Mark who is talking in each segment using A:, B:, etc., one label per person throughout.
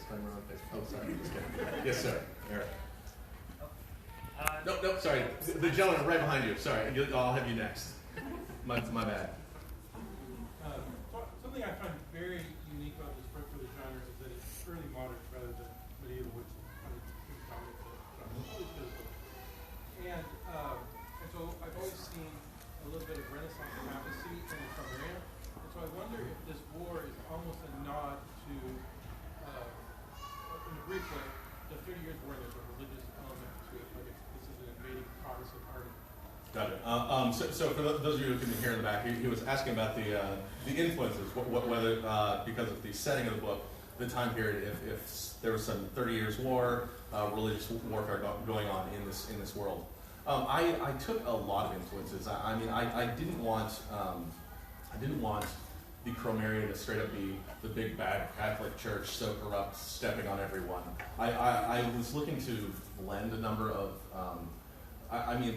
A: timer on Facebook? Oh, sorry, I'm just kidding. Yes, sir. Eric. Nope, sorry. The gentleman right behind you. Sorry, I'll have you next. My bad.
B: Something I find very unique about this particular genre is that it's early modern rather than medieval, which kind of dominates the genre. And so I've always seen a little bit of Renaissance fantasy in the Chimerian. And so I wonder if this war is almost a nod to, in a brief way, the 30 Years' War, there's a religious element to it, like if this is an invading Protestant army.
A: Got it. So for those of you who couldn't hear in the back, he was asking about the influences, whether because of the setting of the book, the time period, if there was some 30 Years' War, religious warfare going on in this world. I took a lot of influences. I didn't want the Cromerian to straight up be the big bad Catholic Church, so corrupt, stepping on everyone. I was looking to blend a number of.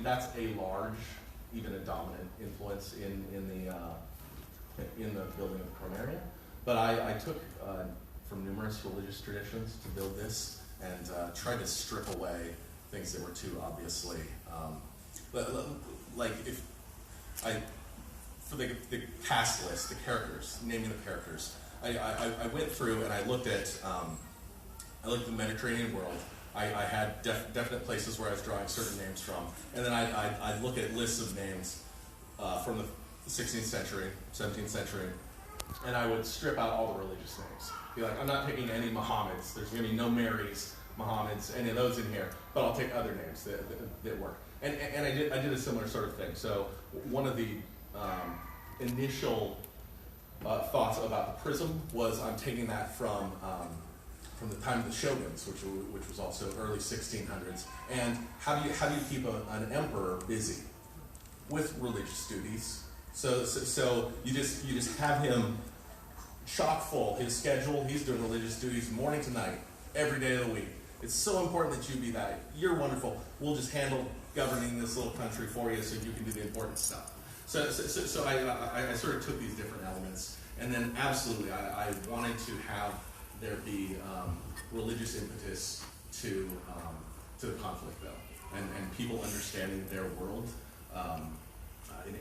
A: That's a large, even a dominant influence in the building of Chromeria. But I took from numerous religious traditions to build this and tried to strip away things that were too obviously. For the cast list, the characters, naming the characters, I went through and I looked at the Mediterranean world. I had definite places where I was drawing certain names from, and then I'd look at lists of names from the 16th century, 17th century, and I would strip out all the religious names. Be like, I'm not taking any Mohammeds. There's going to be no Marys, Mohammeds, any of those in here, but I'll take other names that work. And I did a similar sort of thing. So one of the initial thoughts about the prism was I'm taking that from the time of the shoguns, which was also early 1600s. And how do you keep an emperor busy with religious duties? So you just have him chock full. His schedule, he's doing religious duties morning to night, every day of the week. It's so important that you be that. You're wonderful. We'll just handle governing this little country for you so you can do the important stuff. So I sort of took these different elements, and then absolutely I wanted to have there be religious impetus to the conflict, though, and people understanding their world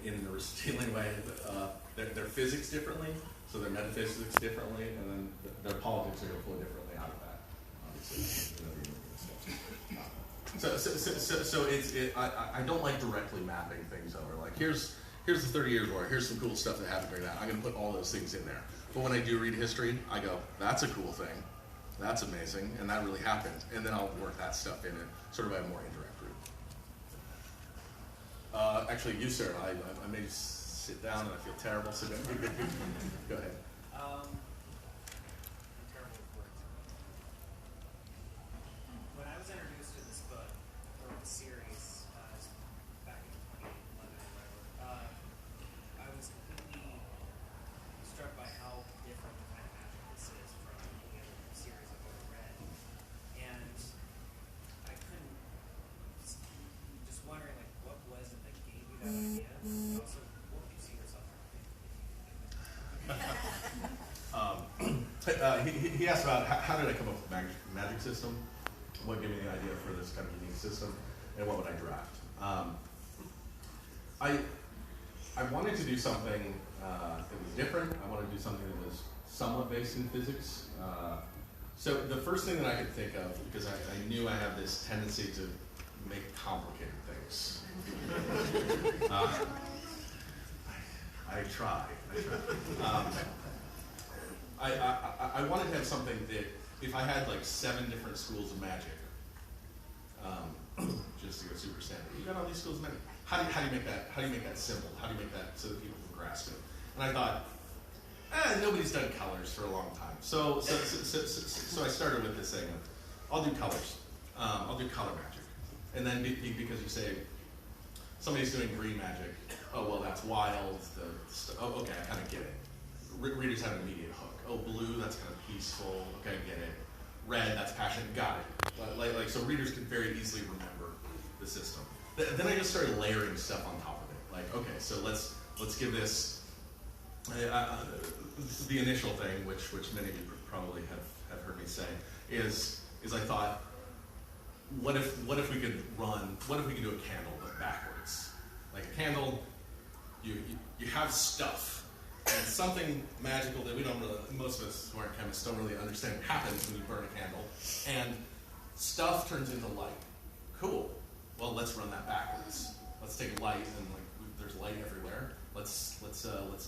A: in an Aristotelian way, their physics differently, so their metaphysics differently, and then their politics are going to flow differently out of that. Obviously, I don't like directly mapping things over. Like here's the 30 Years' War. Here's some cool stuff that happened during that. I'm going to put all those things in there. But when I do read history, I go, that's a cool thing. That's amazing, and that really happened. And then I'll work that stuff in and sort of a more indirect route. Actually, you, sir, I may sit down and I feel terrible, so go ahead.
C: When I was introduced to this book, or the series, back in 2011 or whatever, I was completely struck by how different the kind of magic this is from any other series I've ever read. And I couldn't, just wondering, like, what was it that gave you that idea? And also, what would you see yourself
A: He asked about how did I come up with the magic system, what gave me the idea for this kind of unique system, and what would I draft. I wanted to do something that was different. I wanted to do something that was somewhat based in physics. So the first thing that I could think of, because I knew I have this tendency to make complicated things. I try. I wanted to have something that, if I had like 7 different schools of magic, just to go super standard, you got all these schools of magic. How do you make that simple? How do you make that so that people can grasp it? And I thought, nobody's done colors for a long time. So I started with this thing of, I'll do colors. I'll do color magic. And then because you say, somebody's doing green magic, oh, well, that's wild. Okay, I kind of get it. Readers have an immediate hook. Oh, blue, that's kind of peaceful. Okay, I get it. Red, that's passionate. Got it. So readers can very easily remember the system. Then I just started layering stuff on top of it. Like, okay, so let's give this the initial thing, which many of you probably have heard me say, is I thought, what if we could do a candle but backwards? Like a candle, you have stuff, and something magical that we don't really, most of us who aren't chemists don't really understand happens when you burn a candle, and stuff turns into light. Cool. Well, let's run that backwards. Let's take light and there's light everywhere. Let's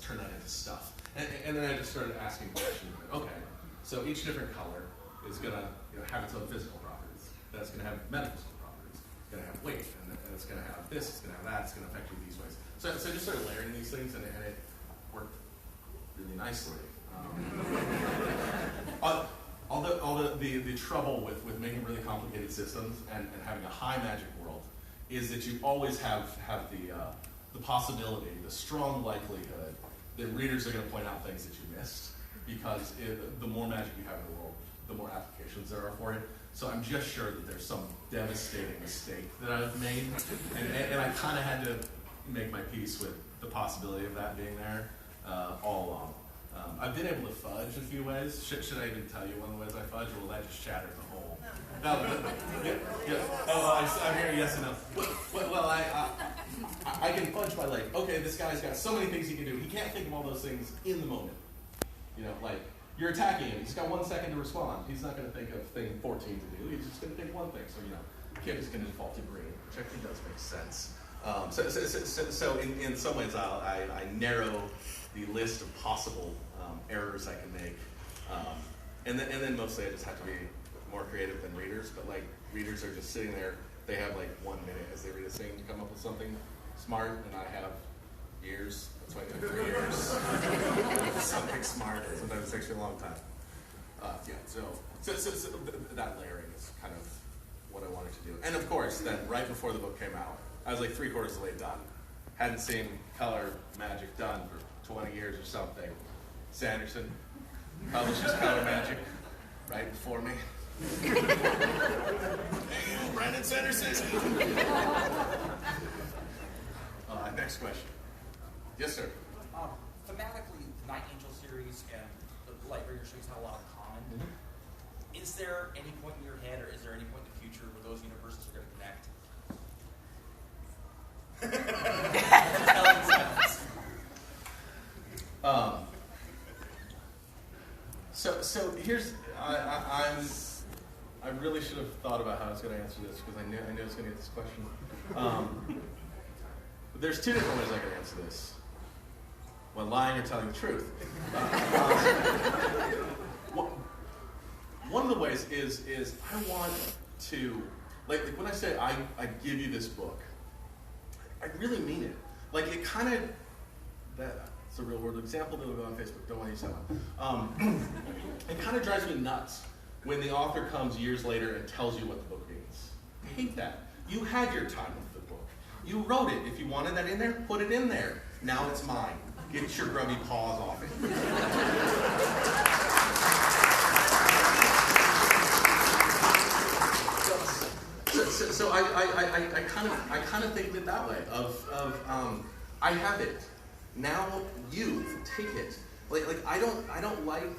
A: turn that into stuff. And then I just started asking questions. Okay, so each different color is gonna have its own physical properties. That's gonna have metaphysical properties. It's gonna have weight, and it's gonna have this. It's gonna have that. It's gonna affect you these ways. So I just started layering these things, and it worked really nicely. Although the trouble with making really complicated systems and having a high magic world is that you always have the possibility, the strong likelihood that readers are going to point out things that you missed, because the more magic you have in the world, the more applications there are for it. So I'm just sure that there's some devastating mistake that I've made, and I kind of had to make my peace with the possibility of that being there all along. I've been able to fudge a few ways. Should I even tell you one of the ways I fudge, or will that just shatter the whole? No, yeah. Oh, I'm hearing yes and no. Well, I can fudge by okay, this guy's got so many things he can do. He can't think of all those things in the moment. You're attacking him. He's got 1 second to respond. He's not going to think of thing 14 to do. He's just going to think one thing. So, Kim is going to default to green, which actually does make sense. So in some ways, I narrow the list of possible errors I can make, and then mostly I just have to be more creative than readers. But readers are just sitting there; they have 1 minute as they read a thing to come up with something smart, and I have years. That's why I took 3 years. Something smart. Sometimes it takes me a long time. So that layering is kind of what I wanted to do. And of course, then right before the book came out, I was 3/4 of the way done. Hadn't seen color magic done for 20 years or something. Sanderson publishes Color Magic right before me. Hey, you, Brandon Sanderson! Next question. Yes, sir.
D: Thematically, the Night Angel series and the Light Bringer series have a lot in common. Mm-hmm. Is there any point in your head, or is there any point in the future where those universes are going to connect?
A: So here's I really should have thought about how I was going to answer this, because I knew I was going to get this question. There's 2 different ways I can answer this: lying or telling the truth. One of the ways is I want to when I say I give you this book, I really mean it. It kind of, that's a real world example that will go on Facebook. Don't want to use that one. It kind of drives me nuts when the author comes years later and tells you what the book means. I hate that. You had your time with the book. You wrote it. If you wanted that in there, put it in there. Now it's mine. Get your grubby paws off it. So I kind of think of it that way. I have it. Now you take it. I don't like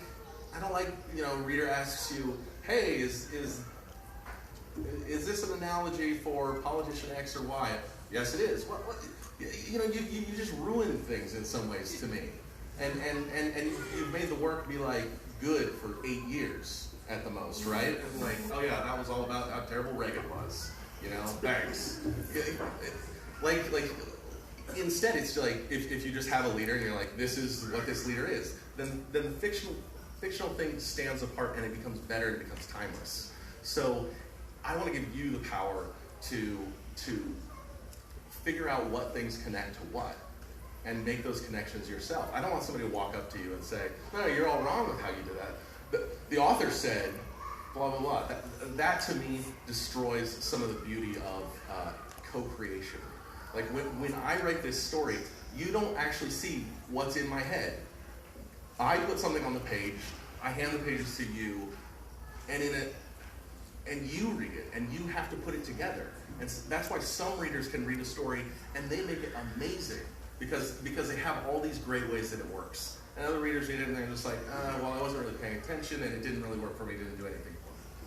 A: reader asks you, hey, is this an analogy for politician X or Y? Yes, it is. What? You just ruin things in some ways to me, and you've made the work be good for 8 years at the most, right? And oh yeah, that was all about how terrible Reagan was. Thanks. Instead, it's if you just have a leader and you're this is what this leader is, then the fictional thing stands apart and it becomes better and it becomes timeless. So I want to give you the power to figure out what things connect to what and make those connections yourself. I don't want somebody to walk up to you and say, no, you're all wrong with how you did that. The author said, blah, blah, blah. That to me destroys some of the beauty of co-creation. When I write this story, you don't actually see what's in my head. I put something on the page, I hand the pages to you, and you read it, and you have to put it together. And that's why some readers can read a story and they make it amazing, because they have all these great ways that it works. And other readers read it and they're just I wasn't really paying attention and it didn't really work for me, it didn't do anything for me.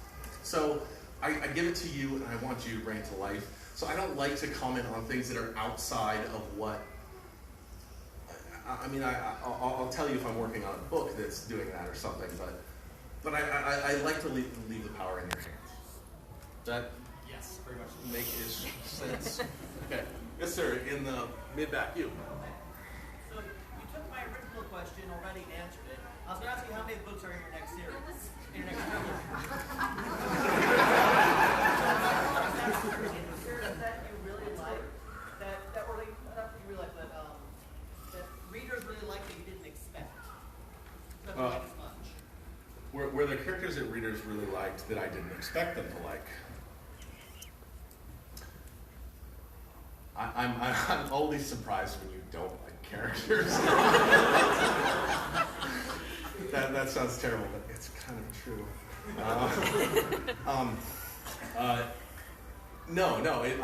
A: So I give it to you, and I want you to bring it to life. So I don't like to comment on things that are outside of what. I mean, I'll tell you if I'm working on a book that's doing that or something, but I like to leave the power in your hands. That
D: Yes, very much.
A: make sense? Okay. Yes, sir. In the mid back, you.
E: So you took my original question already and answered it. I was going to ask you how many books are in your next series? In your next trilogy? Characters that you really like, that were like, not that you really like, but that readers really like that you didn't expect. Not to like as much.
A: Were there characters that readers really liked that I didn't expect them to like? I'm always surprised when you don't like characters. that sounds terrible, but it's kind of true. No.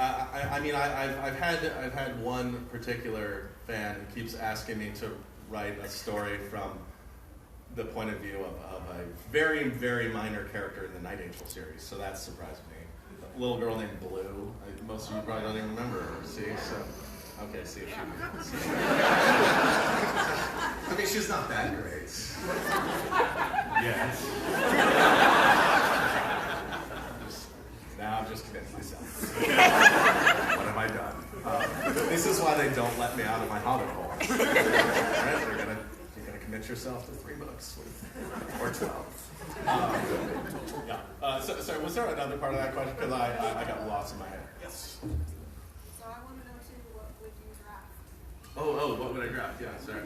A: I mean, I've had one particular fan who keeps asking me to write a story from the point of view of a very, very minor character in the Night Angel series. So that surprised me. A little girl named Blue. Most of you probably don't even remember her. See, so okay, see if she. I mean, she's not that great. Yes. Now I'm just convinced myself. What have I done? This is why they don't let me out of my hobbit hole. Right? You're gonna commit yourself to 3 books, or 12. Yeah. So was there another part of that question? Because I got lost in my head. Yes.
F: So I want to know too, what would you draft?
A: Oh, what would I draft? Yeah, sorry.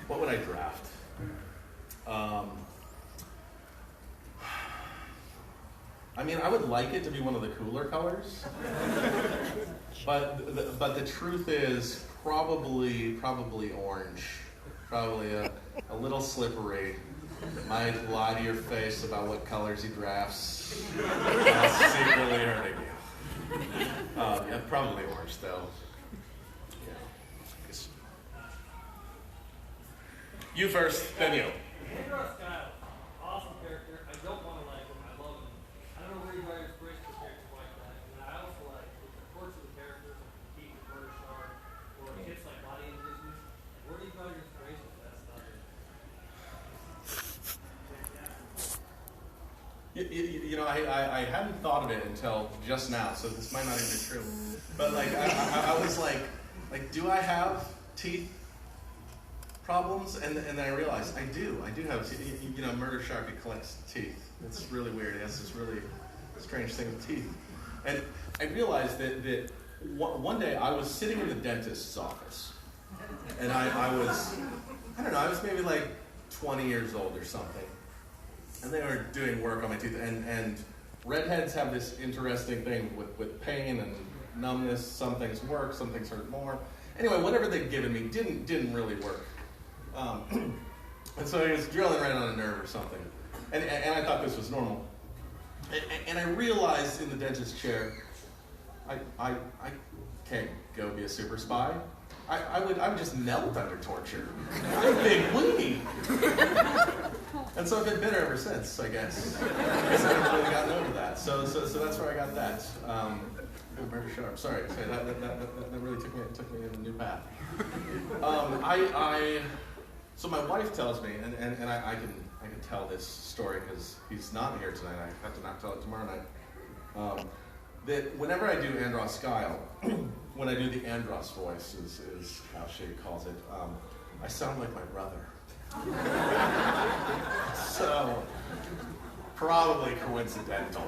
A: What would I draft? I mean, I would like it to be one of the cooler colors, but the truth is probably orange, probably a little slippery. Might lie to your face about what colors he drafts. That's secretly hurting you. Yeah, probably orange though. Yeah. You first, then you.
G: Andros Kyle, awesome character. I don't want to like him. I love him. I don't know where you got your inspiration for characters like that. And I also like the quirks of the characters, like Keith and Murder Shark, or hits like body injuries. Where do you got your inspiration for that stuff?
A: You know, I hadn't thought of it until just now, so this might not even be true. But like, I was like, do I have teeth problems? And then I realized I do have teeth. You know, Murder Shark, he collects teeth. It's really weird. He has this really strange thing with teeth. And I realized that one day I was sitting in the dentist's office, and I was maybe like 20 years old or something. And they were doing work on my teeth, and redheads have this interesting thing with pain and numbness. Some things work, some things hurt more. Anyway, whatever they'd given me didn't really work. And so he was drilling right on a nerve or something. And I thought this was normal. And I realized in the dentist's chair, I can't go be a super spy. I would just melt under torture. I'm a big weenie. And so I've been bitter ever since, I guess. Because I haven't really gotten over that. So that's where I got that. Very sharp. Sorry, that really took me in a new path. So my wife tells me, and I can tell this story because he's not here tonight. I have to not tell it tomorrow night. That whenever I do Andros Guile, when I do the Andros voice, is how she calls it, I sound like my brother. So, probably coincidental.